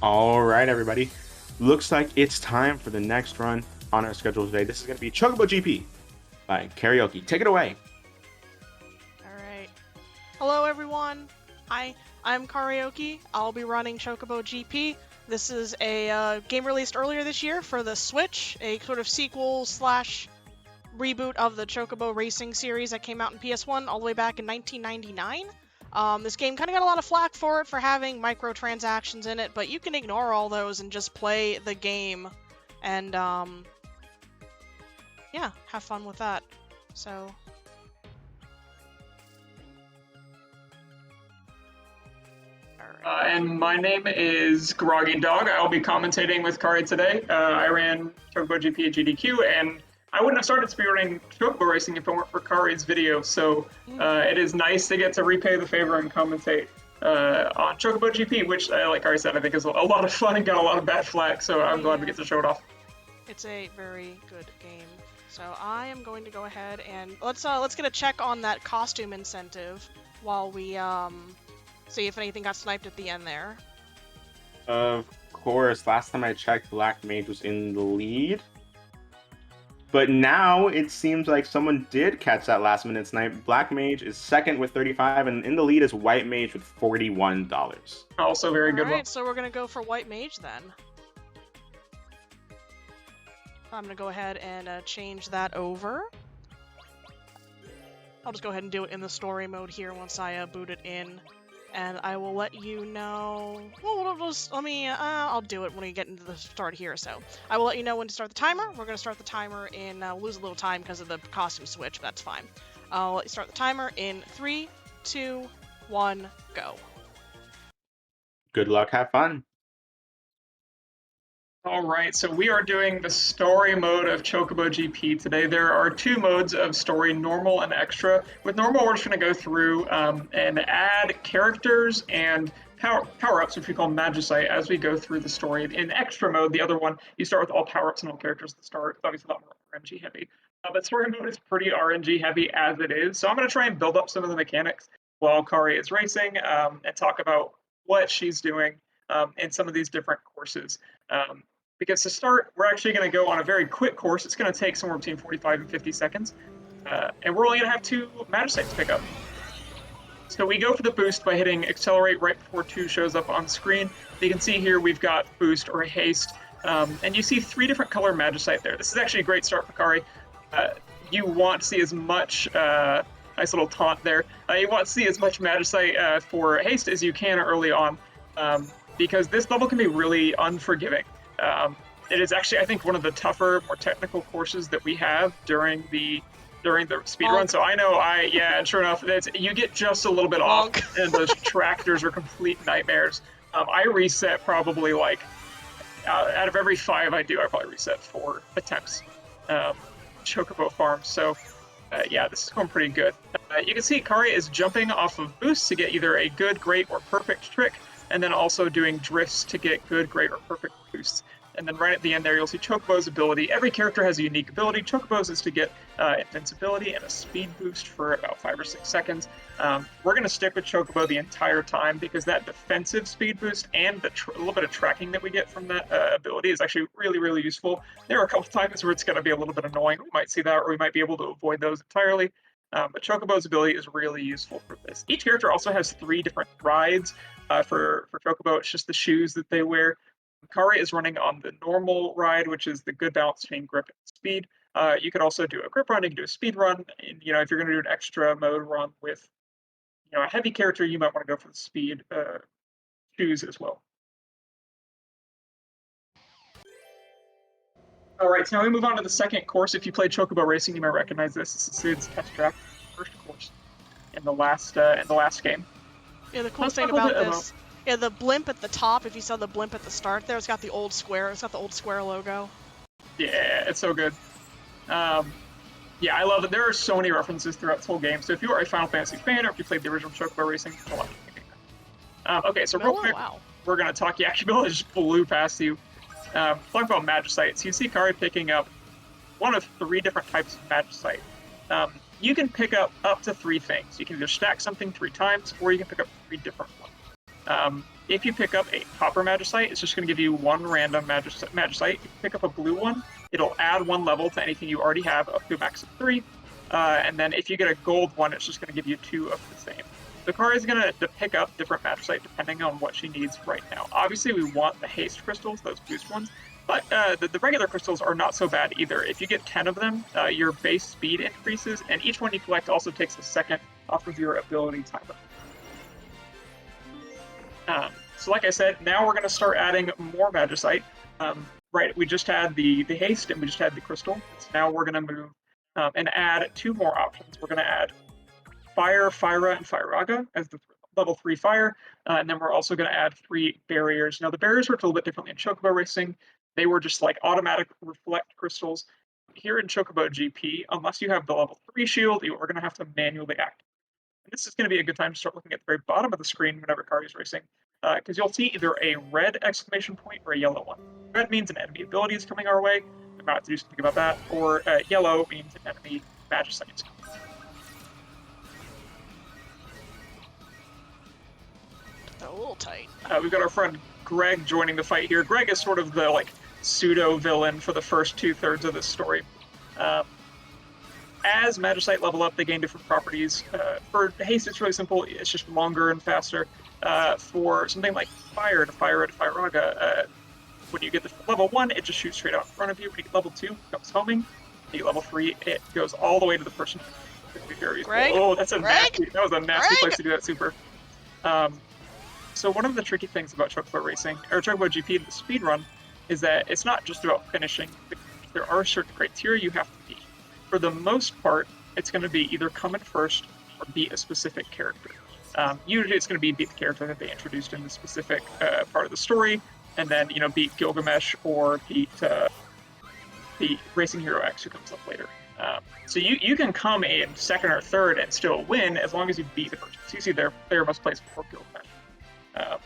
All right, everybody. Looks like it's time for the next run on our schedule today. This is going to be Chocobo GP by Karaoke. Take it away. All right. Hello, everyone. I'm Karaoke. I'll be running Chocobo GP. This is a game released earlier this year for the Switch, a sort of sequel slash reboot of the Chocobo racing series that came out in PS1 all the way back in 1999. This game kind of got a lot of flack for having microtransactions in it, but you can ignore all those and just play the game and, yeah, have fun with that. So... And my name is Groggy Dog. I'll be commentating with Kari today. I ran Chocobo GP at GDQ, and I wouldn't have started speedrunning Chocobo racing if it weren't for Kari's video. So it is nice to get to repay the favor and commentate on Chocobo GP, which, like Kari said, I think is a lot of fun and got a lot of bad flack. So I'm glad we get to show it off. It's a very good game. So I am going to go ahead and let's get a check on that costume incentive while we see if anything got sniped at the end there. Of course, last time I checked, Black Mage was in the lead. But now it seems like someone did catch that last minute snipe. Black Mage is second with 35, and in the lead is White Mage with $41. Also very good one. Alright, so we're going to go for White Mage then. I'm going to go ahead and change that over. I'll just go ahead and do it in the story mode here once I boot it in. And I will let you know... Well, I'll do it when we get into the start here, so... I will let you know when to start the timer. We're going to start the timer in... we'll lose a little time because of the costume switch, but that's fine. I'll let you start the timer in 3, 2, 1, go. Good luck, have fun. All right, so we are doing the story mode of Chocobo GP today. There are two modes of story, normal and extra. With normal, we're just going to go through and add characters and power-ups, which we call Magicite, as we go through the story. In extra mode, the other one, you start with all power-ups and all characters at the start. It's obviously a lot more RNG heavy. But story mode is pretty RNG heavy as it is. So I'm going to try and build up some of the mechanics while Kari is racing and talk about what she's doing in some of these different courses. Because to start, we're actually going to go on a very quick course. It's going to take somewhere between 45 and 50 seconds. And we're only going to have 2 Magicites to pick up. So we go for the boost by hitting accelerate right before 2 shows up on screen. You can see here we've got boost or haste. And you see 3 different color Magicite there. This is actually a great start for Kari. You want to see as much... nice little taunt there. You want to see as much Magicite for haste as you can early on. Because this level can be really unforgiving. It is actually, I think, one of the tougher, more technical courses that we have during the speedrun. So I know and sure enough, you get just a little bit off, and those tractors are complete nightmares. I reset probably out of every 5 I do, I probably reset 4 attempts. Chocobo farm. So this is going pretty good. You can see Kari is jumping off of boosts to get either a good, great, or perfect trick, and then also doing drifts to get good, great, or perfect boosts. And then right at the end there, you'll see Chocobo's ability. Every character has a unique ability. Chocobo's is to get invincibility and a speed boost for about 5 or 6 seconds. We're going to stick with Chocobo the entire time because that defensive speed boost and a little bit of tracking that we get from that ability is actually really, really useful. There are a couple times where it's going to be a little bit annoying. We might see that, or we might be able to avoid those entirely. But Chocobo's ability is really useful for this. Each character also has 3 different rides for Chocobo. It's just the shoes that they wear. Kari is running on the normal ride, which is the good balance between grip and speed. You could also do a grip run, you can do a speed run. And, if you're going to do an extra mode run with a heavy character, you might want to go for the speed shoes as well. All right, so now we move on to the second course. If you played Chocobo Racing, you might recognize this. This is Sid's test track, first course in the last game. Yeah, the cool thing about this... Yeah, the blimp at the top, if you saw the blimp at the start there, it's got the old square. It's got the old square logo. Yeah, it's so good. I love it. There are so many references throughout this whole game. So if you are a Final Fantasy fan, or if you played the original Chocobo Racing, you'll like it. Okay, so real quick, we're going to talk... Yeah, Yakubilla just blew past you. Talk about Magicites. You see Kari picking up one of 3 different types of Magicite. You can pick up to 3 things. You can either stack something 3 times, or you can pick up 3 different ones. If you pick up a copper magicite, it's just going to give you one random magicite. If you pick up a blue one, it'll add 1 level to anything you already have up to a max of 3. And then if you get a gold one, it's just going to give you 2 of the same. The Kari is going to pick up different magicite depending on what she needs right now. Obviously, we want the haste crystals, those boost ones, but the regular crystals are not so bad either. If you get 10 of them, your base speed increases, and each one you collect also takes a second off of your ability timer. So like I said, now we're going to start adding more magicite. Right, we just had the haste and we just had the crystal. So now we're going to move and add 2 more options. We're going to add Fire, Fyra, and Fyraga as the level 3 fire, and then we're also going to add 3 barriers. Now the barriers worked a little bit differently in Chocobo Racing. They were just like automatic reflect crystals. Here in Chocobo GP, unless you have the level 3 shield, you are going to have to manually activate. And this is going to be a good time to start looking at the very bottom of the screen whenever Kari is racing, because you'll see either a red exclamation point or a yellow one. Red means an enemy ability is coming our way. We might have to do something about that. Or yellow means an enemy magicite is coming. A little tight. We've got our friend Greg joining the fight here. Greg is sort of the like pseudo villain for the first 2/3 of this story. As magicite level up, they gain different properties. For haste, it's really simple. It's just longer and faster. For something like fire to Fyraga, when you get the level 1, it just shoots straight out in front of you. When you get level 2, it comes homing. When you get level 3, it goes all the way to the person. Greg? Oh, that was a nasty Greg? place to do that super. So one of the tricky things about Chocobo Racing, or Chocobo GP, the speed run, is that it's not just about finishing. There are certain criteria you have to meet. For the most part, it's going to be either come in first or beat a specific character. Usually it's going to be beat the character that they introduced in the specific part of the story, and then beat Gilgamesh or beat the Racing Hero X who comes up later. So you can come in second or third and still win as long as you beat the person. So you see their player must place before Gilgamesh.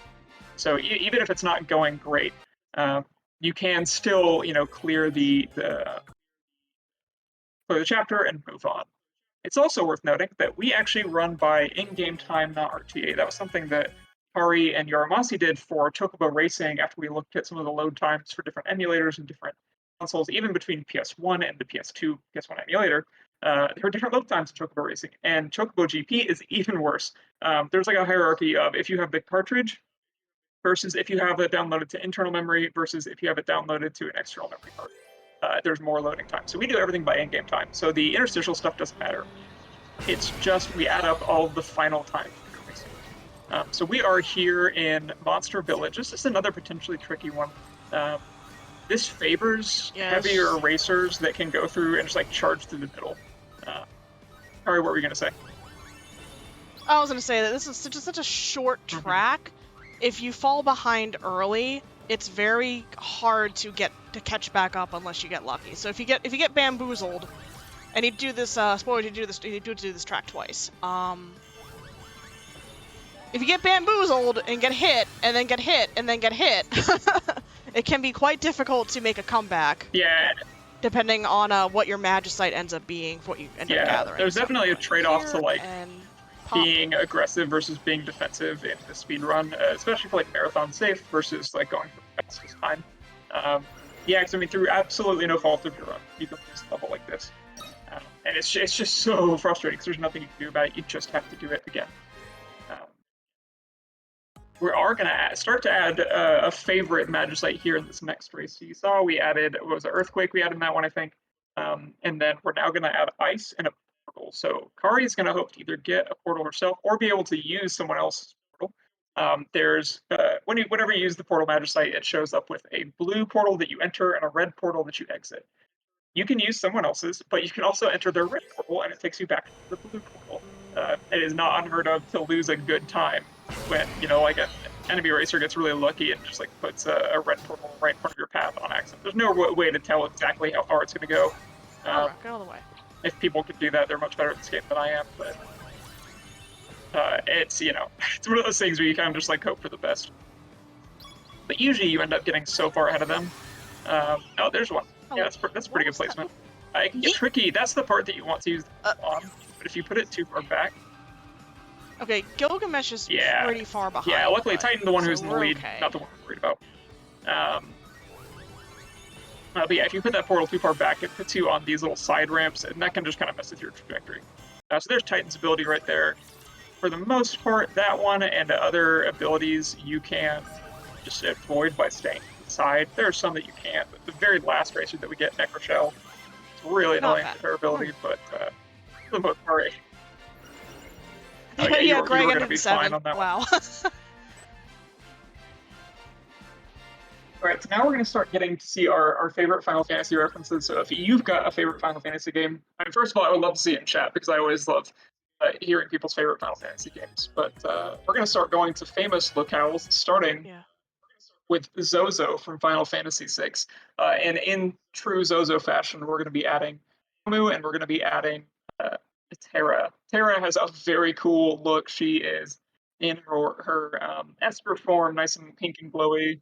So even if it's not going great, you can still clear the chapter and move on. It's also worth noting that we actually run by in-game time, not RTA. That was something that Kari and Yoramasi did for Chocobo Racing after we looked at some of the load times for different emulators and different consoles, even between PS1 and the PS2, PS1 emulator. There were different load times in Chocobo Racing, and Chocobo GP is even worse. There's like a hierarchy of if you have the cartridge versus if you have it downloaded to internal memory versus if you have it downloaded to an external memory card. There's more loading time. So we do everything by in-game time. So the interstitial stuff doesn't matter. It's just we add up all of the final time. So we are here in Monster Village. This is another potentially tricky one. This favors heavier racers that can go through and just like charge through the middle. Kari, what were you going to say? I was going to say that this is such a short track. If you fall behind early, it's very hard to catch back up unless you get lucky. So if you get bamboozled, and you do this you do this track twice. If you get bamboozled and get hit, and then get hit, and then get hit, it can be quite difficult to make a comeback. Yeah. Depending on what your magicite ends up being, what you end up gathering. There's definitely a trade-off to like being aggressive versus being defensive in the speed run, especially for like marathon safe versus like going for the fastest time. Because I mean, through absolutely no fault of your own, you can lose a level like this, and it's just so frustrating because there's nothing you can do about it. You just have to do it again. We are going to start to add a favorite magicite here in this next race. So you saw we added, what was it, Earthquake? We added that one, I think. And then we're now going to add Ice and a portal. So Kari is going to hope to either get a portal herself or be able to use someone else's portal. Whenever you use the portal magicite, it shows up with a blue portal that you enter and a red portal that you exit. You can use someone else's, but you can also enter their red portal and it takes you back to the blue portal. It is not unheard of to lose a good time when, like an enemy racer gets really lucky and just like puts a red portal right in front of your path on accident. There's no way to tell exactly how far it's going to go. Get out of the way. If people could do that, they're much better at this game than I am, but it's, it's one of those things where you kind of just like hope for the best. But usually you end up getting so far ahead of them. Oh, there's one. Yeah, that's pretty good placement. It can get tricky. That's the part that you want to use on, but if you put it too far back, Okay, Gilgamesh is Yeah. pretty far behind. Yeah, luckily but- Titan, the one so who's in the we're lead, okay. not the one we're worried about. But yeah, if you put that portal too far back, it puts you on these little side ramps, and that can just kind of mess with your trajectory. So there's Titan's ability right there. For the most part, that one and other abilities you can just avoid by staying inside. There are some that you can't, but the very last racer that we get, Necroshell, it's really Not annoying bad. with her ability, but for the most part, oh, yeah, you were Greg going ended to be in fine 7th. on that one. Wow. All right, so now we're going to start getting to see our favorite Final Fantasy references. So if you've got a favorite Final Fantasy game, I mean, first of all, I would love to see it in chat because I always love hearing people's favorite Final Fantasy games. But we're going to start going to famous locales, starting Yeah. with Zozo from Final Fantasy VI. And in true Zozo fashion, we're going to be adding Mu and we're going to be adding Terra. Terra has a very cool look. She is in her Esper form, nice and pink and glowy.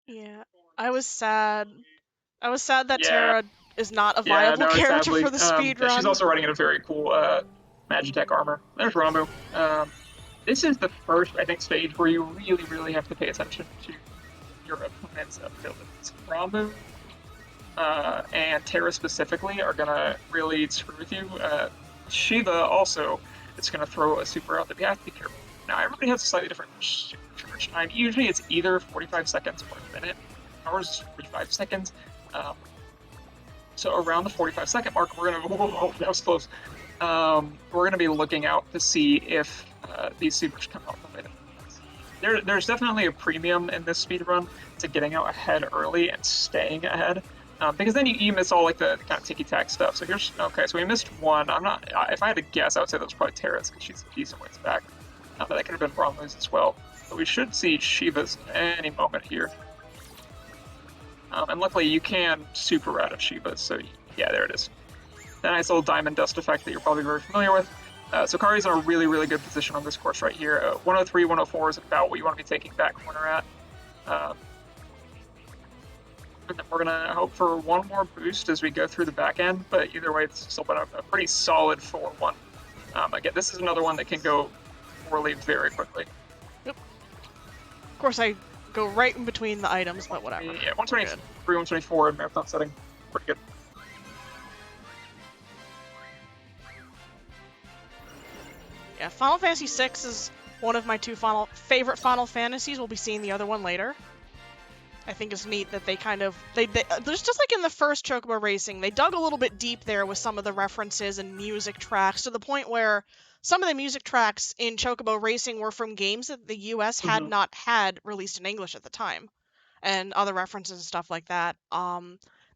Yeah. I was sad. I was sad that Yeah. Terra is not a Yeah, viable no, character sadly. for the speed run. She's also riding in a very cool Magitech armor. There's Ramu. This is the first, I think, stage where you really, really have to pay attention to your opponent's abilities. Ramu and Terra specifically are gonna really screw with you. Shiva also is gonna throw a super out that you have to be careful. Now everybody has a slightly different charge time. Usually it's either 45 seconds or a minute. Ours is 45 seconds. So around the 45-second mark, we're gonna whoa, that was close. We're gonna be looking out to see if these supers come out the way that there's definitely a premium in this speed run to getting out ahead early and staying ahead. Because then you miss all like the kind of ticky-tack stuff. So here's okay. So we missed one. I'm not. If I had to guess, I would say that was probably Terra's because she's a decent ways back. But that could have been Bromley's as well. But we should see Shiva's any moment here. And luckily, you can super out of Shiva's. So yeah, there it is. A nice little diamond dust effect that you're probably very familiar with. So Kari's in a really, really good position on this course right here. 103, 104 is about what you want to be taking back corner at. And then we're going to hope for one more boost as we go through the back end, but either way, it's still been a pretty solid 4-1. Again, this is another one that can go poorly very quickly. Yep. Of course, I go right in between the items, but whatever. Yeah, 123, 124 in marathon setting. Pretty good. Yeah, Final Fantasy VI is one of my two favorite Final Fantasies. We'll be seeing the other one later. I think it's neat that they kind of there's just like in the first Chocobo Racing, they dug a little bit deep there with some of the references and music tracks to the point where some of the music tracks in Chocobo Racing were from games that the US had not had released in English at the time, and other references and stuff like that.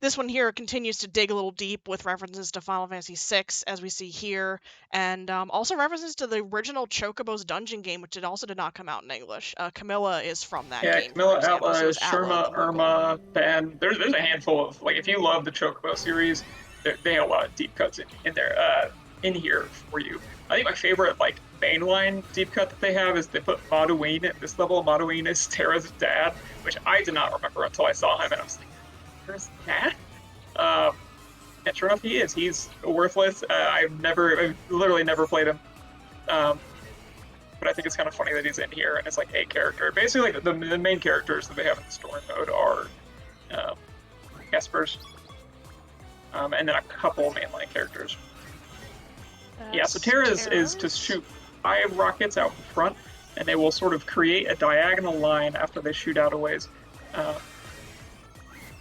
This one here continues to dig a little deep with references to Final Fantasy VI, as we see here, and also references to the original Chocobo's Dungeon game, which also did not come out in English. Camilla is from that game. Yeah, Camilla, for example. Atla, So is Sherma, Atla, Irma, Ben. There's a handful of, like, if you love the Chocobo series, they have a lot of deep cuts in there, in here for you. I think my favorite, like, mainline deep cut that they have is they put Maduine at this level. Maduine is Terra's dad, which I did not remember until I saw him, and I was like, Terra's dad? And sure enough, he is. He's worthless. I've literally never played him. But I think it's kind of funny that he's in here and it's like a character. Basically, like, the main characters that they have in the story mode are Espers, and then a couple mainline characters. Yeah, so Terra is to shoot 5 rockets out in front, and they will sort of create a diagonal line after they shoot out a ways.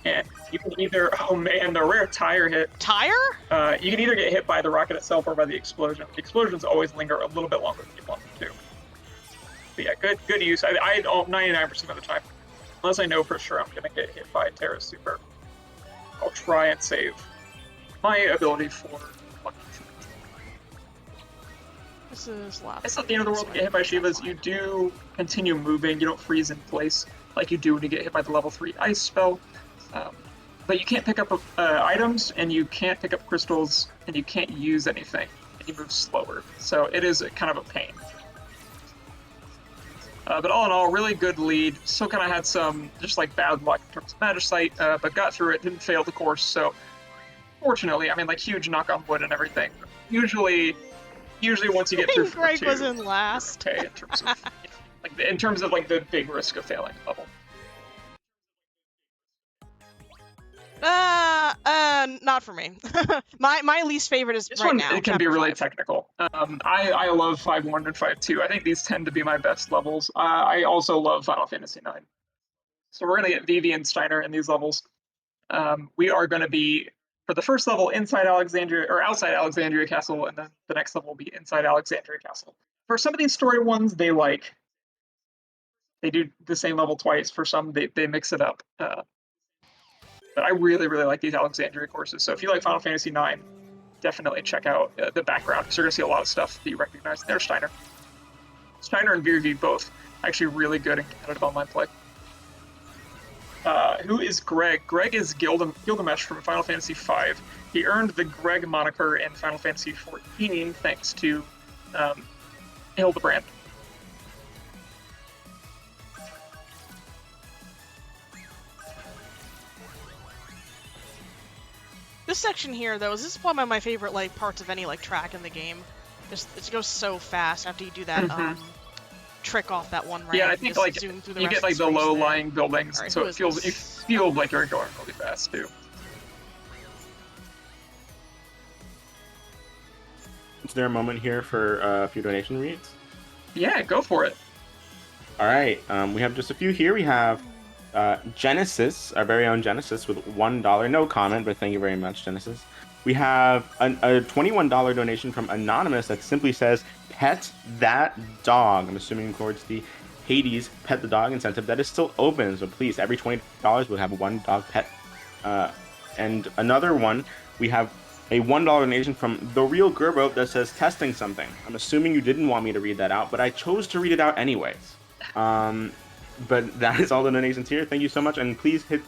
And you can either, oh man, the rare tire hit. Tire? You can either get hit by the rocket itself or by the explosion. The explosions always linger a little bit longer than you want them to. But yeah, good use. I 99% of the time, unless I know for sure I'm going to get hit by Terra's super, I'll try and save my ability for lucky. This is last. It's not the end of the world to get hit by Shivas. You do continue moving. You don't freeze in place like you do when you get hit by the level 3 ice spell. But you can't pick up items, and you can't pick up crystals, and you can't use anything, and you move slower. So it is kind of a pain. But all in all, really good lead. Still kind of had some just like bad luck in terms of Magicite, but got through it, didn't fail the course. So fortunately, I mean, like, huge knock on wood and everything. Usually usually once you get through 4-2, Greg was in last. Okay, in terms of like the big risk of failing level. Not for me. my least favorite is This right one now. it can be Chapter really 5. technical. I love 5-1 and 5-2. I think these tend to be my best levels. I also love Final Fantasy 9. So we're gonna get Vivi and Steiner in these levels. We are gonna be for the first level inside Alexandria or outside Alexandria Castle, and then the next level will be inside Alexandria Castle. For some of these story ones, they do the same level twice. For some, they mix it up. But I really, really like these Alexandria courses. So if you like Final Fantasy 9, definitely check out the background because you're going to see a lot of stuff that you recognize. There's Steiner. Steiner and Vivi both actually really good in competitive online play. Who is Greg? Greg is Gilgamesh from Final Fantasy V. He earned the Greg moniker in Final Fantasy XIV thanks to Hildebrand. This section here, though, this is probably my favorite like parts of any like track in the game. It goes so fast after you do that trick off that one ramp. Yeah, I think like you get like the low-lying buildings, right, so you feel like you're going really fast too. Is there a moment here for a few donation reads? Yeah, go for it. All right, we have just a few here. We have Genesis, our very own Genesis, with $1. No comment, but thank you very much, Genesis. We have a $21 donation from Anonymous that simply says, "Pet that dog." I'm assuming towards the Hades Pet the Dog incentive that is still open. So please, every $20 we'll have one dog pet. And another one, we have a $1 donation from The Real Gerbo that says, "Testing something." I'm assuming you didn't want me to read that out, but I chose to read it out anyways. But that is all the donations here. Thank you so much, and please hit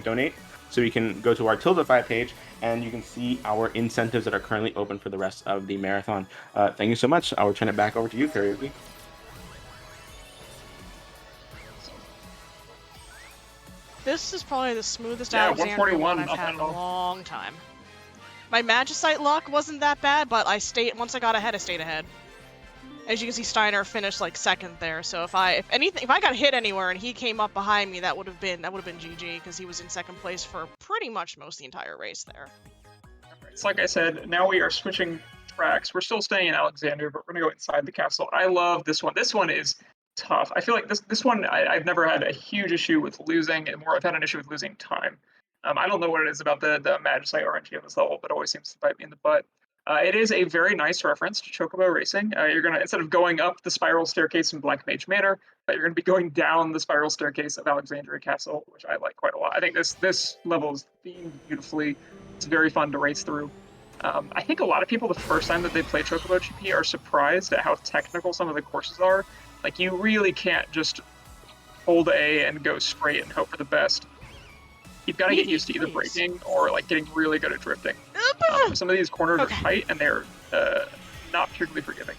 !donate so you can go to our Tiltify page and you can see our incentives that are currently open for the rest of the marathon. Thank you so much. I'll turn it back over to you, Karaoke. This is probably the smoothest Alexandria 141 one I've had in a long time. My Magicite luck wasn't that bad, but once I got ahead, I stayed ahead. As you can see, Steiner finished like second there. So if I got hit anywhere and he came up behind me, that would have been GG because he was in second place for pretty much most of the entire race there. It's like I said, now we are switching tracks. We're still staying in Alexandria, but we're gonna go inside the castle. I love this one. This one is tough. I feel like this one I've never had a huge issue with losing, and more I've had an issue with losing time. I don't know what it is about the Magicite RNG on this level, but it always seems to bite me in the butt. It is a very nice reference to Chocobo Racing. You're gonna, instead of going up the spiral staircase in Black Mage Manor, you're gonna be going down the spiral staircase of Alexandria Castle, which I like quite a lot. I think this level is themed beautifully. It's very fun to race through. I think a lot of people, the first time that they play Chocobo GP, are surprised at how technical some of the courses are. Like, you really can't just hold A and go straight and hope for the best. You've got to get used to either braking or like getting really good at drifting. Some of these corners are tight and they're not particularly forgiving.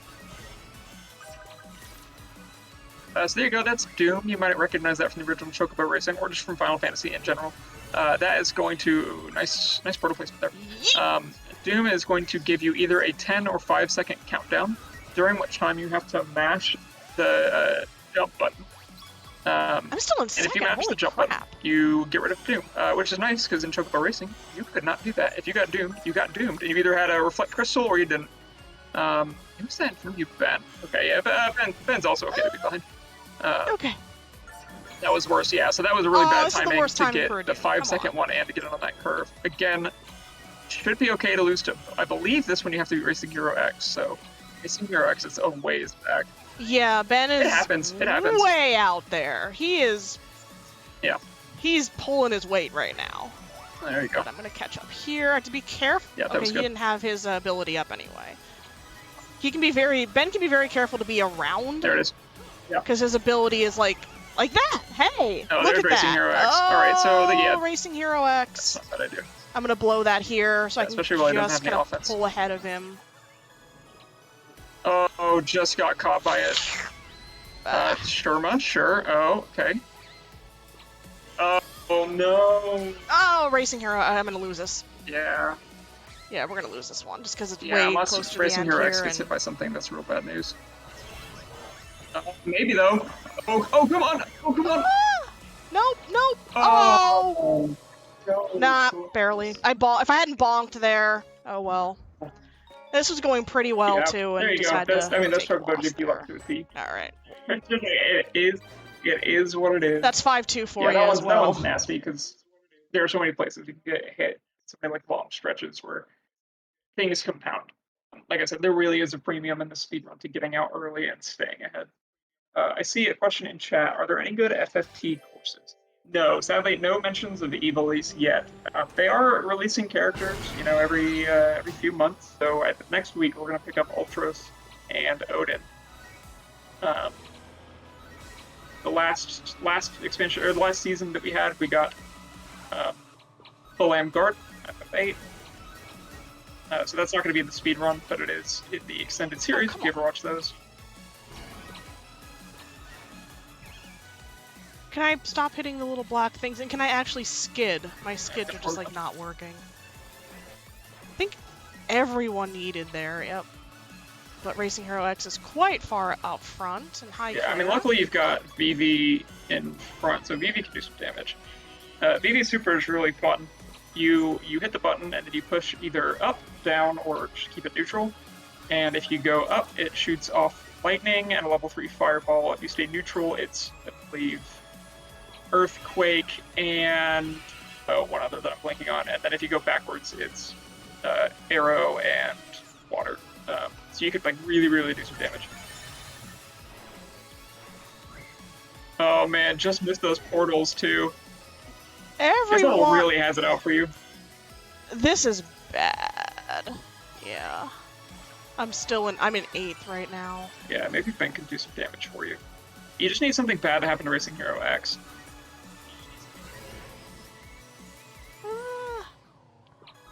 So there you go, that's Doom. You might recognize that from the original Chocobo Racing or just from Final Fantasy in general. That is going to, nice portal placement there. Doom is going to give you either a 10 or 5 second countdown, during which time you have to mash the jump button. I'm still in second. And if you mash the jump button, you get rid of Doom, which is nice because in Chocobo Racing, you could not do that. If you got doomed, you got doomed, and you either had a Reflect Crystal or you didn't. Who's that from you, Ben? Okay, yeah, Ben's also okay to be behind. Okay. That was worse, yeah. So that was a really bad timing to get the 5 second one and to get it on that curve. Again, should be okay to lose to. I believe this one you have to be racing Hero X. So racing Hero X is a ways back. Yeah, Ben is It happens. way out there. He is. Yeah. He's pulling his weight right now. There you go. But I'm gonna catch up here. I have to be careful. Yeah, that okay, was he good. didn't have his ability up anyway. Ben can be very careful to be around. There it is. Yeah. Because his ability is like that. Hey, oh, look at Racing that. Hero X. Oh, all right, so yeah. Racing Hero X. That's not bad idea. I'm gonna blow that here so I can Especially while he doesn't just have kind the of offense. pull ahead of him. Oh, just got caught by it. Shurma, sure. Oh, okay. Oh no. Oh, Racing Hero, I'm gonna lose this. Yeah. Yeah, we're gonna lose this one just because it's Yeah, way unless close to the Racing end Hero here. X gets And hit by something, that's real bad news. Maybe though. Oh, come on! Oh, come on! Nope, nope. Oh, Oh, no. nah, barely. If I hadn't bonked there, oh well. This was going pretty well Yeah, too, there and you just go. had That's to I mean that's take a Chocobo loss GP luck there. to a T. All right. It is what it is. That's 5-2 for yeah, you that as one's well. nasty because there are so many places you can get hit. So many like long stretches where things compound. Like I said, there really is a premium in the speedrun to getting out early and staying ahead. I see a question in chat. Are there any good FFT courses? No, sadly, no mentions of Evilise yet. They are releasing characters, every few months. So next week we're gonna pick up Ultros and Odin. The last expansion or the last season that we had, we got the Lamb Guard FF8. So that's not going to be in the speed run, but it is in the extended series. If you ever watch those. Can I stop hitting the little black things, and can I actually skid? My skids are just like not working. I think everyone needed there, yep. But Racing Hero X is quite far out front and high. Yeah, I mean, luckily you've got VV in front, so VV can do some damage. VV Super is really fun. You hit the button and then you push either up, down, or just keep it neutral. And if you go up, it shoots off lightning and a level 3 fireball. If you stay neutral, it's, I believe, earthquake and one other that I'm blanking on. And then if you go backwards, it's arrow and water. So you could like really do some damage. Oh man, just missed those portals too. Everyone really has it out for you. This is bad. Yeah. I'm in 8th right now. Yeah, maybe Ben can do some damage for you. You just need something bad to happen to Racing Hero X.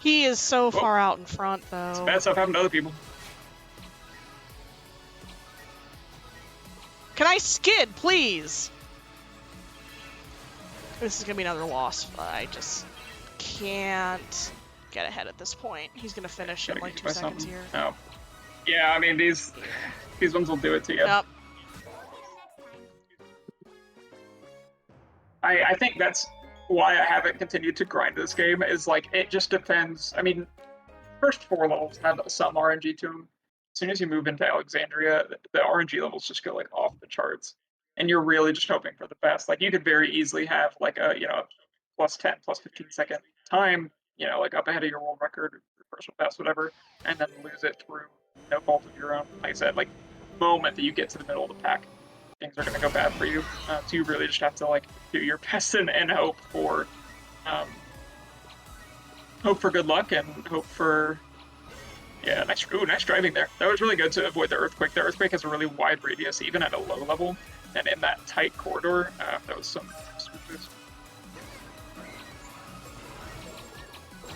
He is so far out in front though. Bad stuff happened to other people. Can I skid, please? This is gonna be another loss. I just can't get ahead at this point. He's gonna finish in like 2 seconds here. Oh. Yeah, I mean these ones will do it to you. Yep. I think that's why I haven't continued to grind this game, is like it just depends. I mean, first 4 levels have some RNG to them. As soon as you move into Alexandria, the RNG levels just go like off the charts, and you're really just hoping for the best. Like you could very easily have like a plus 10, plus 15 second time, like up ahead of your world record, or personal best, whatever, and then lose it through no fault of your own. Like I said, like the moment that you get to the middle of the pack, things are going to go bad for you. So you really just have to like do your best and hope for good luck and hope for nice driving there. That was really good to avoid the earthquake. The earthquake has a really wide radius, even at a low level, and in that tight corridor, that was some smoothness.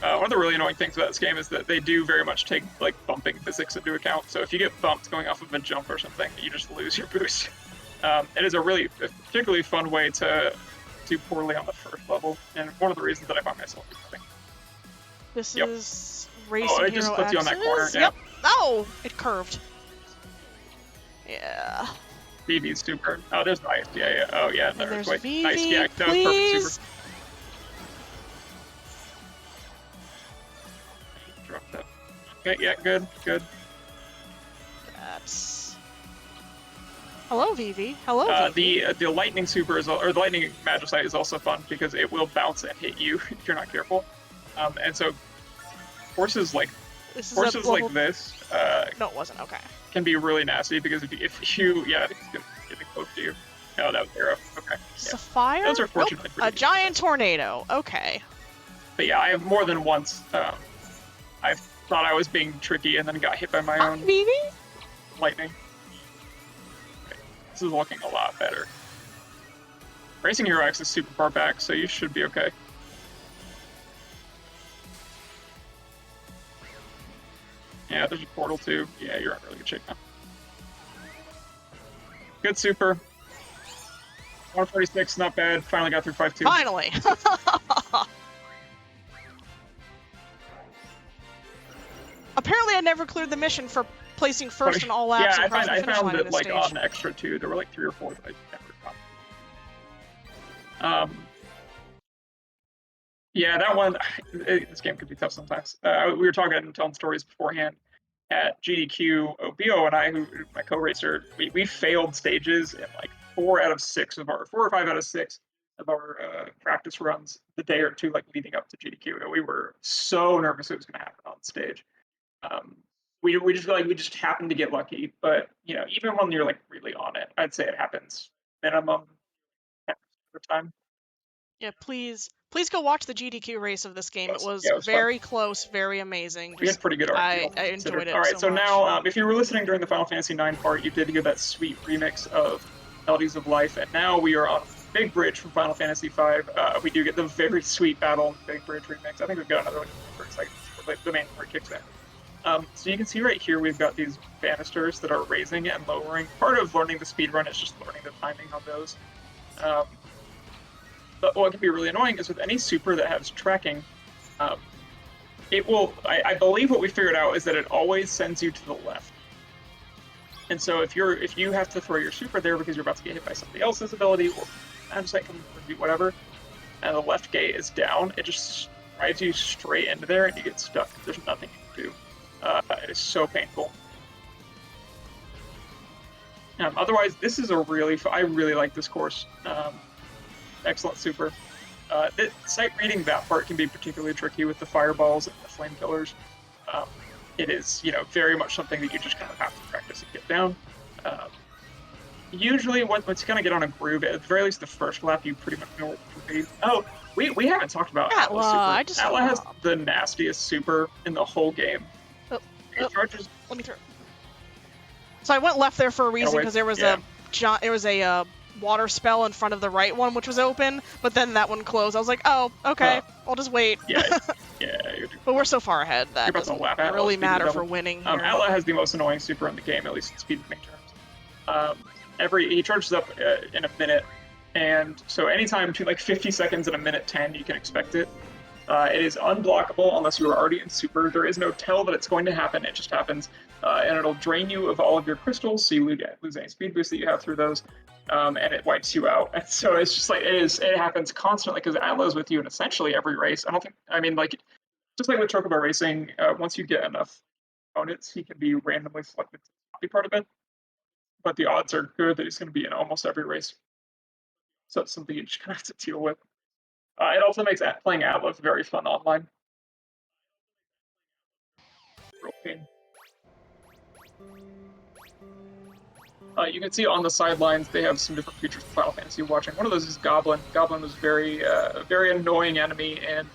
One of the really annoying things about this game is that they do very much take like bumping physics into account. So if you get bumped going off of a jump or something, you just lose your boost. It is a particularly fun way to do poorly on the first level, and one of the reasons that I find myself using. This is Racing Hero X. Just clipped you on that corner. Yep. Oh, it curved. Yeah. VV's super. Oh, there's nice. Yeah. Oh, yeah. There's VV, nice. Yeah, that was please. perfect super. Drop that. Okay, yeah, good. That's. Hello, VV. Hello, VV. The lightning super or the lightning magicite is also fun because it will bounce and hit you if you're not careful. And so courses like this. No, it wasn't. Okay. Can be really nasty because if you it's getting close to you. No, that was arrow. Okay. Sapphire. Those are fortunately a giant tornado. Okay. But yeah, I have more than once. I thought I was being tricky and then got hit by my own VV? lightning. Okay. This is looking a lot better. Racing Hero X is super far back, so you should be okay. Yeah, there's a portal too. Yeah, you're in really good shape now. Good super. 146, not bad. Finally got through 5-2. Finally! apparently I never cleared the mission for placing first in all laps Yeah, and crossing I the finish found line in it this like stage. on extra too. There were like 3 or 4 that I never got. Yeah, that one. This game could be tough sometimes. We were talking and telling stories beforehand at GDQ. Obio and I, who my co-racer, we failed stages in like 4 out of 6 of our 4 or 5 out of 6 of our practice runs the day or two like leading up to GDQ. We were so nervous it was going to happen on stage. We just happened to get lucky, but you know, even when you're like really on it, I'd say it happens minimum 10% of the time. Yeah, please go watch the GDQ race of this game. It was Yeah, it was fun. very close, very amazing. We had pretty good RNG. I enjoyed it. All right, so much. now if you were listening during the Final Fantasy IX part, you did hear that sweet remix of Melodies of Life, and now we are on Big Bridge from Final Fantasy V. We do get the very sweet Battle Big Bridge remix. I think we've got another one for a second before the main part kicks in. So you can see right here we've got these banisters that are raising and lowering. Part of learning the speedrun is just learning the timing on those. But what can be really annoying is with any super that has tracking, it will. I believe what we figured out is that it always sends you to the left. And so if you have to throw your super there because you're about to get hit by somebody else's ability or magic sight comes or do whatever, and the left gate is down, it just drives you straight into there and you get stuck. There's nothing you can do. It is so painful. Otherwise, this is a really. I really like this course. Excellent super. Sight reading that part can be particularly tricky with the fireballs and the flame killers. It is, very much something that you just kind of have to practice and get down. Usually, once you kind of get on a groove, at the very least the first lap, you pretty much know what to do. Oh, we haven't talked about Atla's super. Atla has the nastiest super in the whole game. Charges. Let me through. So I went left there for a reason because there was a water spell in front of the right one, which was open, but then that one closed. I was like, oh, okay, I'll just wait. Yeah. But we're so far ahead that doesn't really matter for winning here. Atla has the most annoying super in the game, at least in speed winning terms. He charges up in a minute, and so anytime between like 50 seconds and a minute 10, you can expect it. It is unblockable unless you are already in super. There is no tell that it's going to happen. It just happens, and it'll drain you of all of your crystals, so you lose any speed boost that you have through those. And it wipes you out. And so it's just like it happens constantly because Atla's with you in essentially every race. Just like with Chocobo Racing, once you get enough opponents, he can be randomly selected to be part of it. But the odds are good that he's going to be in almost every race. So it's something you just kind of have to deal with. It also makes playing Atla very fun online. Real pain. You can see on the sidelines they have some different features of Final Fantasy watching. One of those is Goblin. Goblin was very annoying enemy in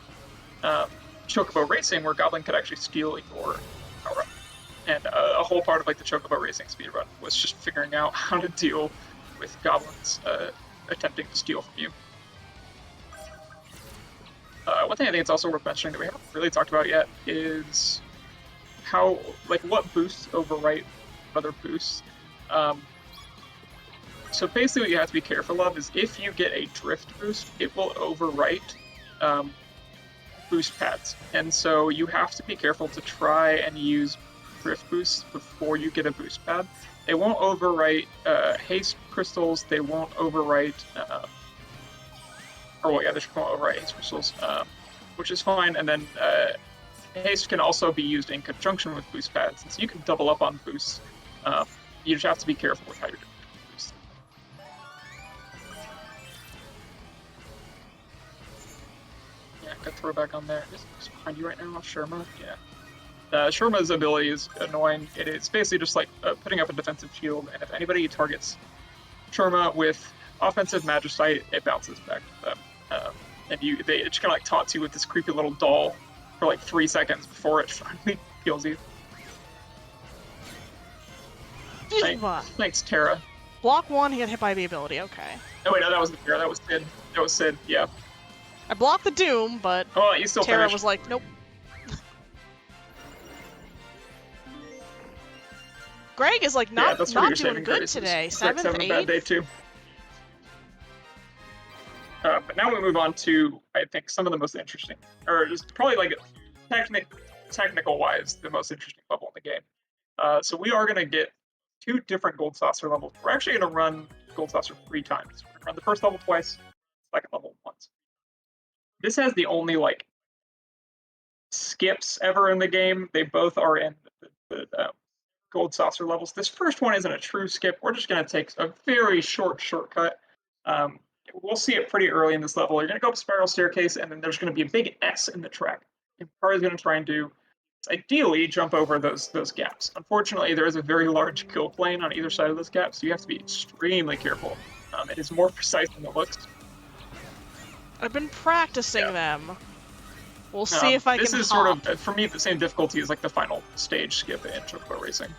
Chocobo Racing, where Goblin could actually steal your power-up. And a whole part of like the Chocobo Racing speedrun was just figuring out how to deal with Goblins attempting to steal from you. One thing I think it's also worth mentioning that we haven't really talked about yet is how, what boosts overwrite other boosts. So basically what you have to be careful of is if you get a drift boost, it will overwrite boost pads. And so you have to be careful to try and use drift boosts before you get a boost pad. They won't overwrite haste crystals, they won't overwrite they won't overwrite haste crystals, which is fine. And then haste can also be used in conjunction with boost pads, and so you can double up on boosts. You just have to be careful with how you're doing boosts. Yeah, good throwback on there. Is behind you right now, Sherma? Yeah. Sherma's ability is annoying. It is basically just like putting up a defensive shield, and if anybody targets Sherma with offensive magic sight, it bounces back to them. And it just kind of like taunts you with this creepy little doll for like 3 seconds before it finally kills you. Thanks, Terra. Block 1, he got hit by the ability, okay. Oh wait, no, that wasn't Terra, that was Sid. That was Sid, yeah. I blocked the Doom, but you still Terra finished. was like, nope. Greg is like not doing good today. 7th, 8th? Having a bad day too. But now we move on to, I think, some of the most interesting, or just probably like technical-wise, the most interesting level in the game. So we are going to get 2 different Gold Saucer levels. We're actually going to run Gold Saucer 3 times. We're going to run the first level twice, second level once. This has the only like skips ever in the game. They both are in the Gold Saucer levels. This first one isn't a true skip. We're just going to take a very short shortcut. We'll see it pretty early in this level. You're going to go up a spiral staircase, and then there's going to be a big S in the track. And Kari's going to try and do, ideally, jump over those gaps. Unfortunately, there is a very large kill plane on either side of those gaps, so you have to be extremely careful. It is more precise than it looks. I've been practicing them. We'll see if I can This is hop. sort of, for me, the same difficulty as like the final stage skip in Chocobo Racing.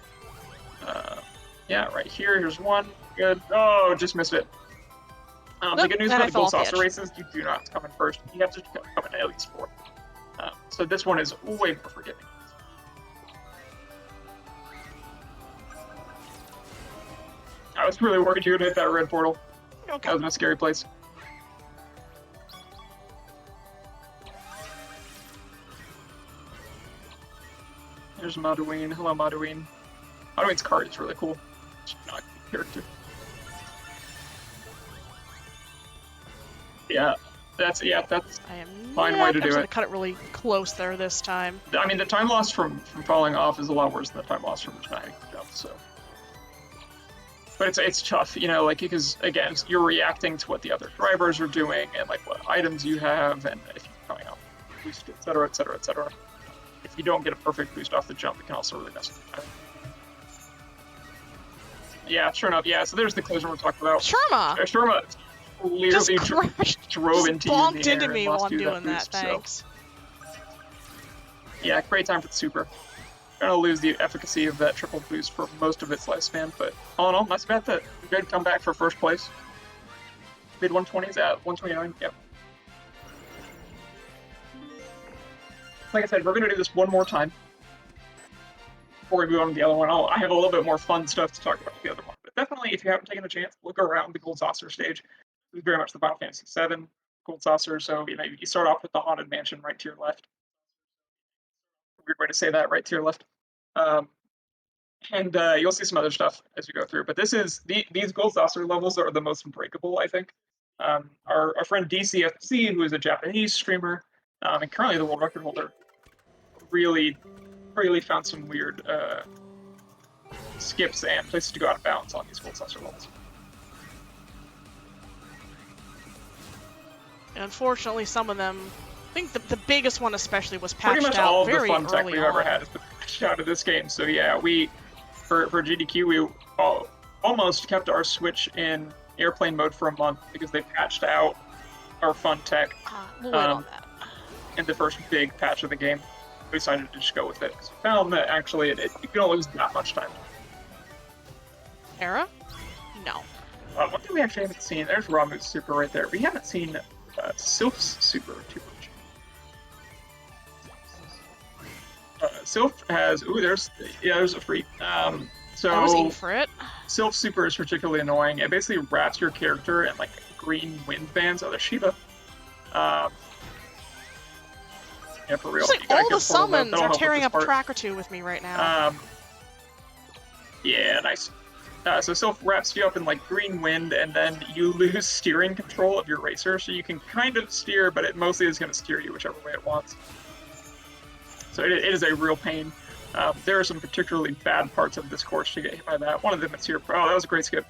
Yeah, right here. Here's one. Good. Oh, just missed it. The good news about the Gold Saucer races, you do not come in first. You have to come in at least fourth. So this one is way more forgiving. I was really worried you would hit that red portal. Okay. That was in a scary place. There's Madouine. Hello, Madouine. Madouine's card is really cool. She's not a good character. Yeah, that's I am fine way to do it. Cut it really close there this time. I mean, the time loss from falling off is a lot worse than the time loss from just not hitting the jump. So, but it's tough, you know, like because again, you're reacting to what the other drivers are doing and like what items you have, and if you're coming out boost, etc., etc., etc. If you don't get a perfect boost off the jump, it can also really mess with you. Yeah, sure enough. Yeah, so there's the collision we're talking about. Sherma literally drove into you. Bonked into me while I'm doing that. Thanks. So. Yeah, great time for the super. Gonna lose the efficacy of that triple boost for most of its lifespan, but all in all, nice about that. Good comeback for first place. Mid 120s at 129. Yep. Like I said, we're gonna do this one more time before we move on to the other one. I have a little bit more fun stuff to talk about the other one, but definitely, if you haven't taken a chance, look around the Gold Saucer stage. This is very much the Final Fantasy VII Gold Saucer. So you know, you start off with the Haunted Mansion right to your left. Weird way to say that, right to your left. And you'll see some other stuff as we go through. But these Gold Saucer levels are the most unbreakable, I think. Our friend DCFC, who is a Japanese streamer and currently the world record holder, really found some weird skips and places to go out of bounds on these Gold Saucer levels. And unfortunately, some of them, I think the biggest one especially was patched out pretty much all very of the fun tech early we've on. ever had has been patched out of this game. So yeah, for GDQ, we almost kept our Switch in airplane mode for a month because they patched out our fun tech We'll wait on that. in the first big patch of the game. We decided to just go with it because we found that actually you don't lose that much time. Era? No. One thing we actually haven't seen, there's Ramu's super right there. We haven't seen Sylph's super too much. Sylph has, there's a free. So I was eating for it. Sylph super is particularly annoying. It basically wraps your character in like green wind bands. Oh, there's Shiva. Yeah, for real. Like all the summons are tearing up a track or two with me right now. Yeah, nice. So Sylph wraps you up in like green wind, and then you lose steering control of your racer, so you can kind of steer, but it mostly is going to steer you whichever way it wants. So it is a real pain. There are some particularly bad parts of this course to get hit by that. One of them is here. Oh, that was a great skip.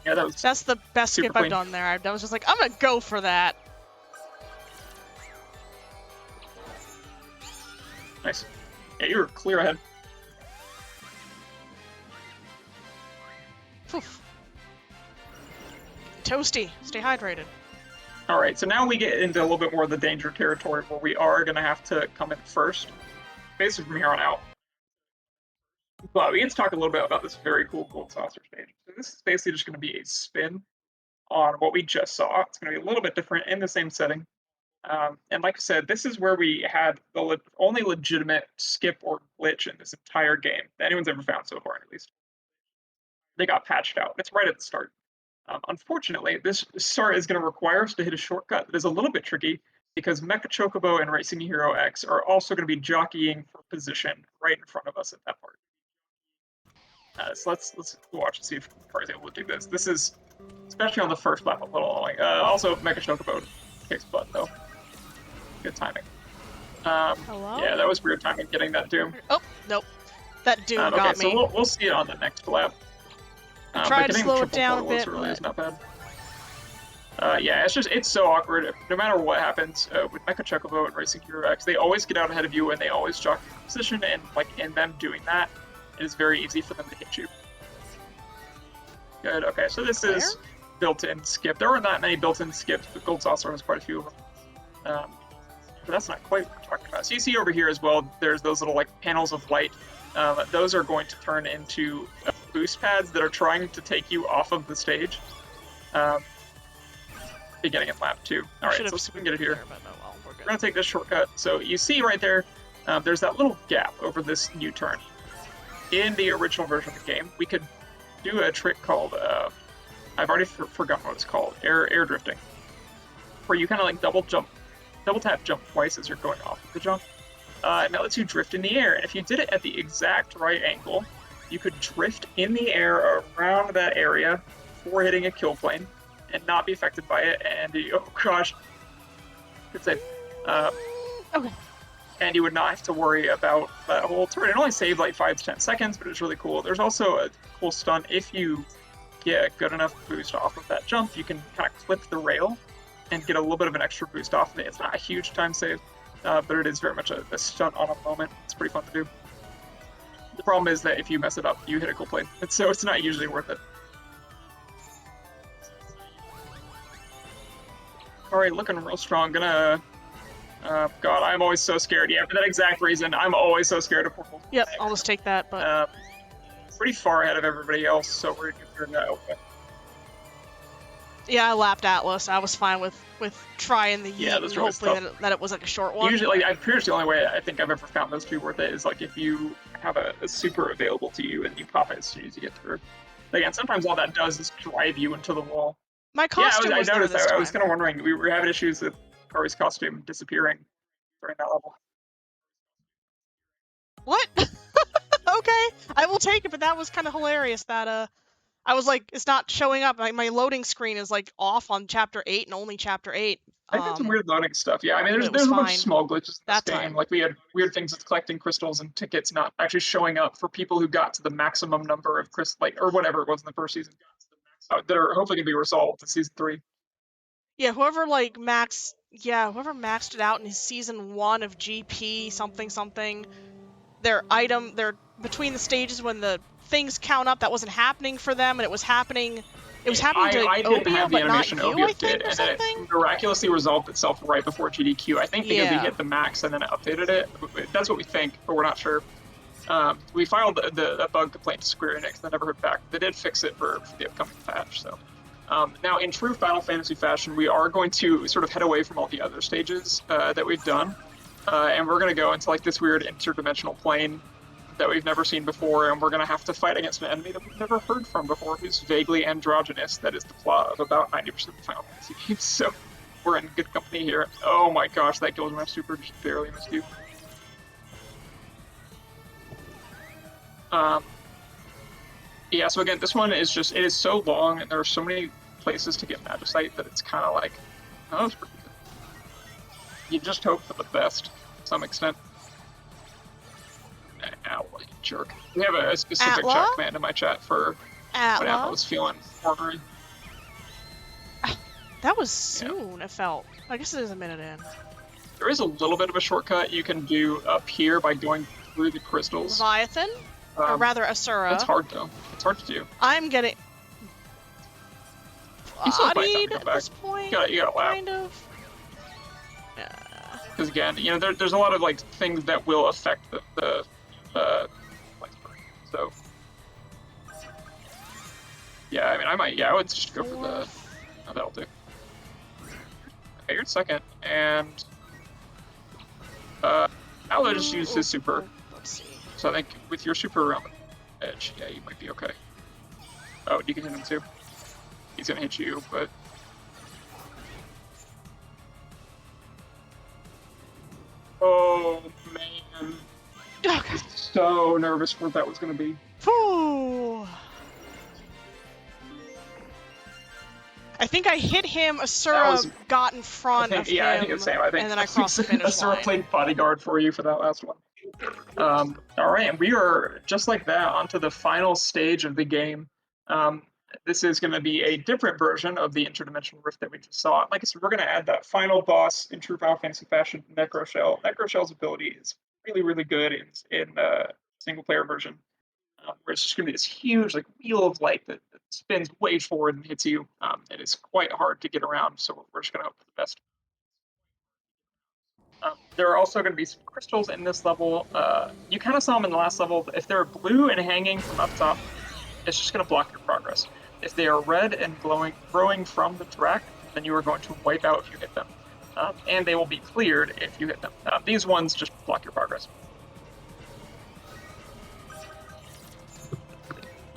Yeah, that's the best skip I've done there. I was just like, I'm gonna go for that. Nice. Yeah, you were clear ahead. Oof. Toasty. Stay hydrated. All right, so now we get into a little bit more of the danger territory where we are going to have to come in first, basically from here on out. But we get to talk a little bit about this very cool Gold Saucer stage. So this is basically just going to be a spin on what we just saw. It's going to be a little bit different in the same setting. And like I said, this is where we had the only legitimate skip or glitch in this entire game that anyone's ever found so far, at least. They got patched out. It's right at the start. Unfortunately, this start is going to require us to hit a shortcut that is a little bit tricky because Mecha Chocobo and Racing Hero X are also going to be jockeying for position right in front of us at that part. So let's watch and see if Car is able to do this. This is, especially on the first lap, a little annoying. Also, Mecha Chocobo kicks butt, though. Good timing. Hello? Yeah, that was weird timing getting that Doom. Oh, nope. That Doom Okay, got me. so we'll see it on the next lap. I tried to getting slow it triple down a portal is bit, really but... is not bad. Yeah, it's so awkward. No matter what happens with Mecha Chocobo and Racing Hero X, they always get out ahead of you and they always jockey for position. And like in them doing that, it is very easy for them to hit you. Good. Okay, so this is built-in skip. There aren't that many built-in skips, but Gold Saucer has quite a few of them. But that's not quite what we're talking about. So you see over here as well, there's those little like panels of light. Those are going to turn into boost pads that are trying to take you off of the stage. Beginning in lap 2. All right, so let's see if we can get it here. There, but no, well, we're good. We're going to take this shortcut. So you see right there, there's that little gap over this U-turn. In the original version of the game, we could do a trick called, I've already forgotten what it's called, air drifting, where you kind of like double tap jump twice as you're going off of the jump. And that lets you drift in the air. And if you did it at the exact right angle, you could drift in the air around that area before hitting a kill plane and not be affected by it. And oh gosh, good save. Okay. And you would not have to worry about that whole turn. It only saved like 5 to 10 seconds, but it's really cool. There's also a cool stunt. If you get a good enough boost off of that jump, you can kind of clip the rail and get a little bit of an extra boost off of it. It's not a huge time save, but it is very much a stunt on a moment. It's pretty fun to do. The problem is that if you mess it up, you hit a cool plane. So it's not usually worth it. All right, looking real strong. Gonna... God, I'm always so scared. Yeah, for that exact reason, I'm always so scared of purple. Yep, I'll just take that, but... pretty far ahead of everybody else, so we're gonna go. Okay. Yeah, I lapped Atlas. I was fine with trying the yeet and hopefully that it was like a short one. Usually, I'm pretty sure the only way I think I've ever found those to be worth it is like if you have a super available to you and you pop it as soon as you get through. But again, sometimes all that does is drive you into the wall. My costume was I noticed that. I was kind of wondering. We were having issues with Kari's costume disappearing during that level. What? Okay, I will take it, but that was kind of hilarious that I was like, it's not showing up. My loading screen is like off on chapter 8 and only chapter 8. I've had some weird loading stuff. Yeah, I mean, there's a bunch of small glitches in this game. Like we had weird things with collecting crystals and tickets not actually showing up for people who got to the maximum number of crystals, like or whatever it was in the first season, that are hopefully gonna be resolved in season 3. Yeah, whoever maxed it out in season 1 of GP something, their between the stages when the things count up, that wasn't happening for them, and it was happening. It was happening to Obia, but not you, I think, or something? It miraculously resolved itself right before GDQ. I think because we hit the max and then it updated it. That's what we think, but we're not sure. We filed a bug complaint to Square Enix. They never heard back. They did fix it for the upcoming patch. So now, in true Final Fantasy fashion, we are going to sort of head away from all the other stages that we've done, and we're going to go into like this weird interdimensional plane that we've never seen before, and we're going to have to fight against an enemy that we've never heard from before, who's vaguely androgynous. That is the plot of about 90% of the Final Fantasy games, so we're in good company here. Oh my gosh, that Guild Master Super just barely missed you. Yeah, so again, this one is just, it is so long, and there are so many places to get Magicite that it's kind of like, oh, it's pretty good. You just hope for the best, to some extent. Ow, like a jerk. We have a specific chat command in my chat for when Atla was feeling ornery. That was soon, it felt. I guess it is a minute in. There is a little bit of a shortcut you can do up here by going through the crystals. Leviathan? Or rather, Asura. It's hard, though. It's hard to do. I'm getting... bodied at this point, you gotta lap. kind of. Because again, you know, there's a lot of like things that will affect the so yeah, I mean, I would just go for the. Oh, that'll do. Okay, you're in second, and Atla just used his super. Let's see. So I think with your super around the edge, yeah, you might be okay. Oh, you can hit him too. He's gonna hit you, but so nervous for what that was going to be. Whew. I think I hit him. Asura got in front of him. I think the same. I think and then I crossed the finish Asura line. played bodyguard for you for that last one. All right, and we are just like that onto the final stage of the game. This is going to be a different version of the interdimensional rift that we just saw. Like I said, we're going to add that final boss in true Final Fantasy fashion, Necroshell. Necroshell's ability is really, really good in single player version, where it's just going to be this huge like wheel of light that spins way forward and hits you. It is quite hard to get around, so we're just going to hope for the best. There are also going to be some crystals in this level. You kind of saw them in the last level. If they're blue and hanging from up top, it's just going to block your progress. If they are red and growing from the track, then you are going to wipe out if you hit them. And they will be cleared if you hit them. These ones just block your progress.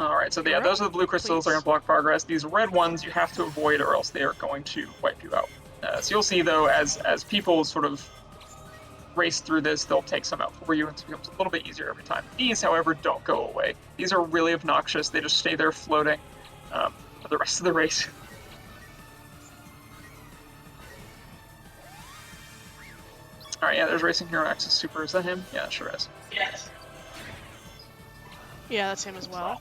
All right, so yeah, those are the blue crystals that are going to block progress. These red ones you have to avoid or else they are going to wipe you out. So you'll see, though, as people sort of race through this, they'll take some out for you, and it becomes a little bit easier every time. These, however, don't go away. These are really obnoxious. They just stay there floating for the rest of the race. All right, yeah, there's Racing Hero X's Super. Is that him? Yeah, it sure is. Yes. Yeah, that's him as well.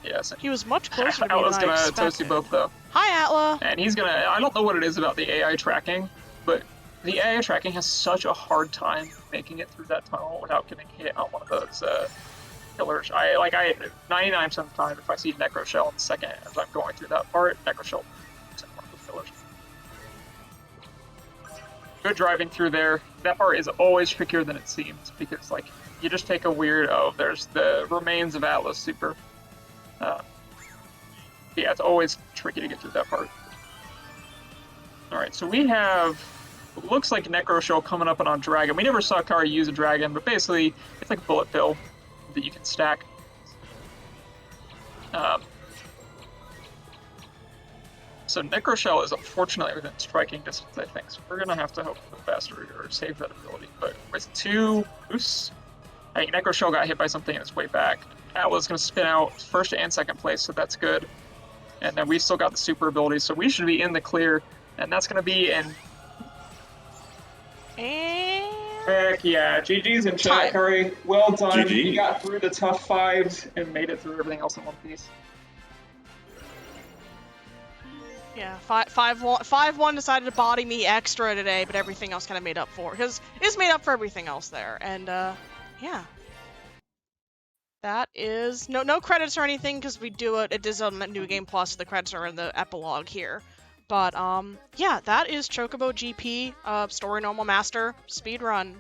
Yes. He was much closer to me Atla's than I gonna expected. toast you both, though. Hi, Atla! And he's gonna... I don't know what it is about the AI tracking, but the AI tracking has such a hard time making it through that tunnel without getting hit on one of those pillars. I 99% of the time, if I see Necroshell in the second as I'm going through that part, Necroshell is in one of the pillars. Good driving through there. That part is always trickier than it seems because, like, you just take a weird... Oh, there's the remains of Atlas Super. Yeah, it's always tricky to get through that part. Alright, so we have... looks like Necroshell coming up on Dragon. We never saw Kari use a Dragon, but basically, it's like a bullet bill that you can stack. So Necroshell is unfortunately within striking distance, I think. So we're going to have to hope for the best or save that ability. But with 2 boosts, I think Necroshell got hit by something on its way back. Atla's going to spin out first and second place, so that's good. And then we still got the super ability, so we should be in the clear. And that's going to be in... And... Heck yeah, GG's in chat, Curry. Well done. GG. You got through the tough 5s and made it through everything else in one piece. Yeah, 5-1 decided to body me extra today, but everything else kind of made up for, because it's made up for everything else there. And, yeah. That is... No credits or anything, because we do it. It is on New Game Plus. The credits are in the epilogue here. But, yeah, that is Chocobo GP, Story Normal Master, speedrun.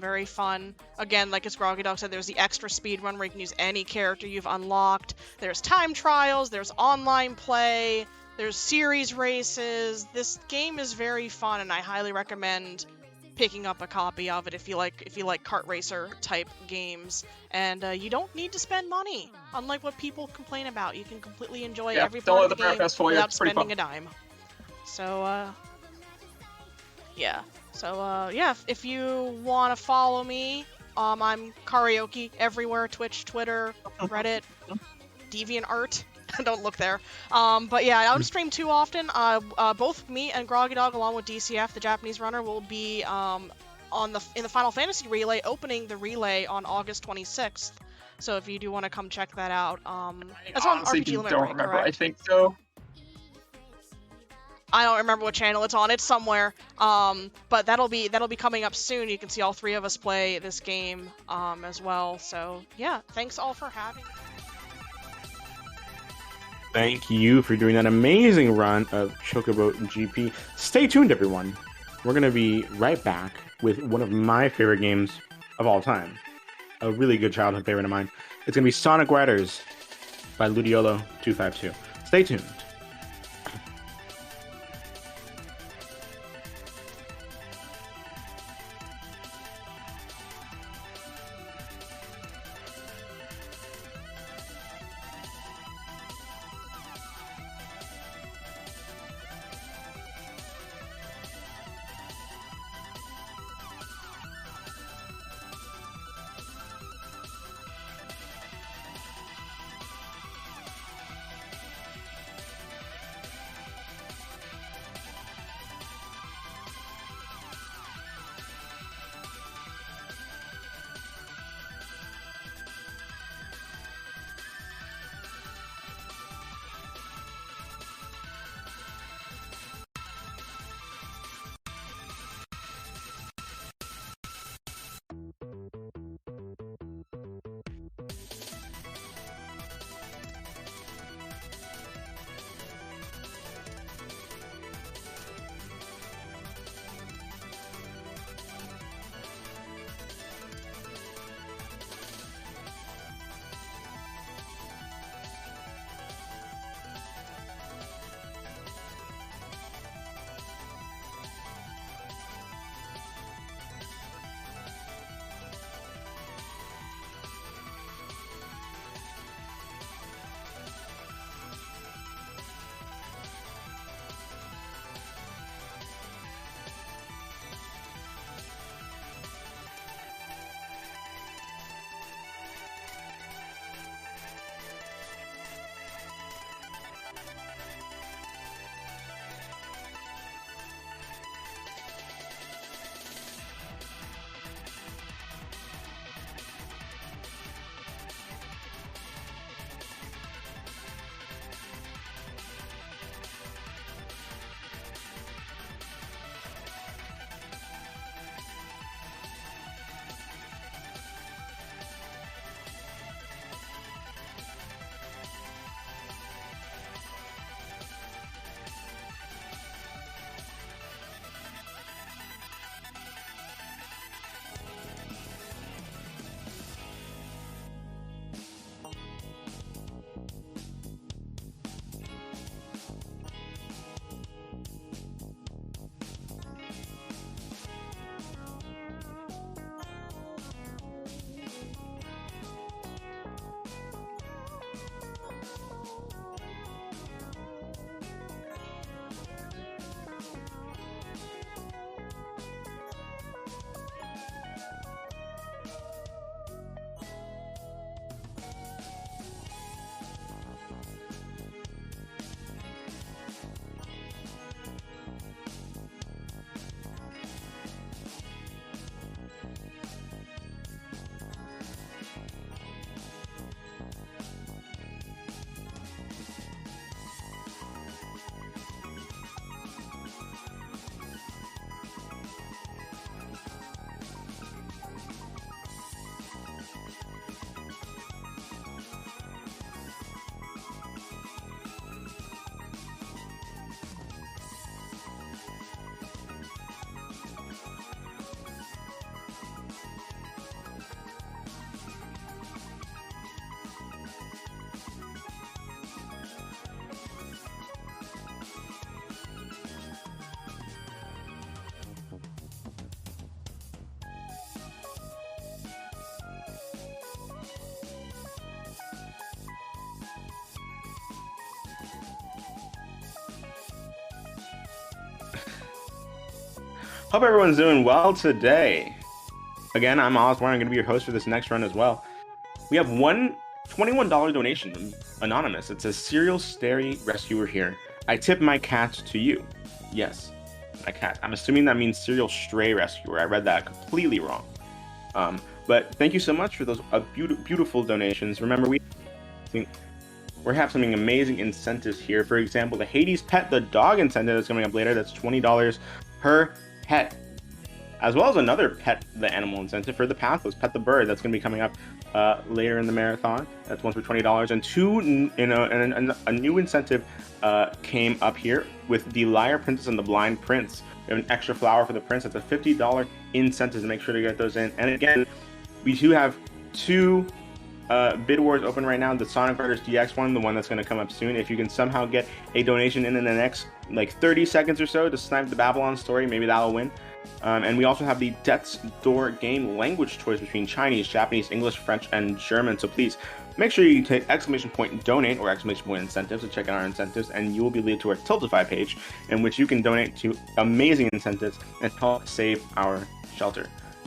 Very fun. Again, like as Groggy Dog said, there's the extra speedrun where you can use any character you've unlocked. There's time trials, there's online play, there's series races. This game is very fun, and I highly recommend picking up a copy of it if you like kart racer type games. And you don't need to spend money, unlike what people complain about. You can completely enjoy every part of the game without spending a dime. So, yeah. So, yeah, if you want to follow me, I'm Karaoke everywhere, Twitch, Twitter, Reddit, DeviantArt. Don't look there. But yeah, I don't stream too often. Both me and Groggy Dog, along with DCF, the Japanese runner, will be in the Final Fantasy Relay, opening the relay on August 26th. So if you do want to come check that out, that's on RPG Limit Break, remember. correct? I think so. I don't remember what channel it's on. It's somewhere. But that'll be coming up soon. You can see all 3 of us play this game as well. So yeah, thanks all for having me. Thank you for doing that amazing run of Chocobo GP. Stay tuned, everyone. We're going to be right back with one of my favorite games of all time. A really good childhood favorite of mine. It's going to be Sonic Riders by Ludiolo252. Stay tuned. Hope everyone's doing well today. Again, I'm Osborne. I'm going to be your host for this next run as well. We have one $21 donation from Anonymous. It says, Serial Stary Rescuer here. I tip my cat to you. Yes, my cat. I'm assuming that means Serial Stray Rescuer. I read that completely wrong. But thank you so much for those beautiful donations. Remember, we have something amazing incentives here. For example, the Hades Pet the Dog incentive is coming up later. That's $20 per pet. As well as another Pet the Animal incentive for the Pathless, Pet the Bird. That's going to be coming up later in the marathon. That's one for $20. And a new incentive came up here with the Liar Princess and the Blind Prince. We have an extra flower for the prince. That's a $50 incentive, to make sure to get those in. And again, we do have two bid wars open right now. The Sonic Riders DX one, the one that's going to come up soon. If you can somehow get a donation in the next like 30 seconds or so to snipe the Babylon story, maybe that'll win. And we also have the Death's Door game language choice between Chinese, Japanese, English, French, and German. So please make sure you take !donate or !incentives to check out our incentives, and you will be lead to our Tiltify page, in which you can donate to amazing incentives and help save our shelter.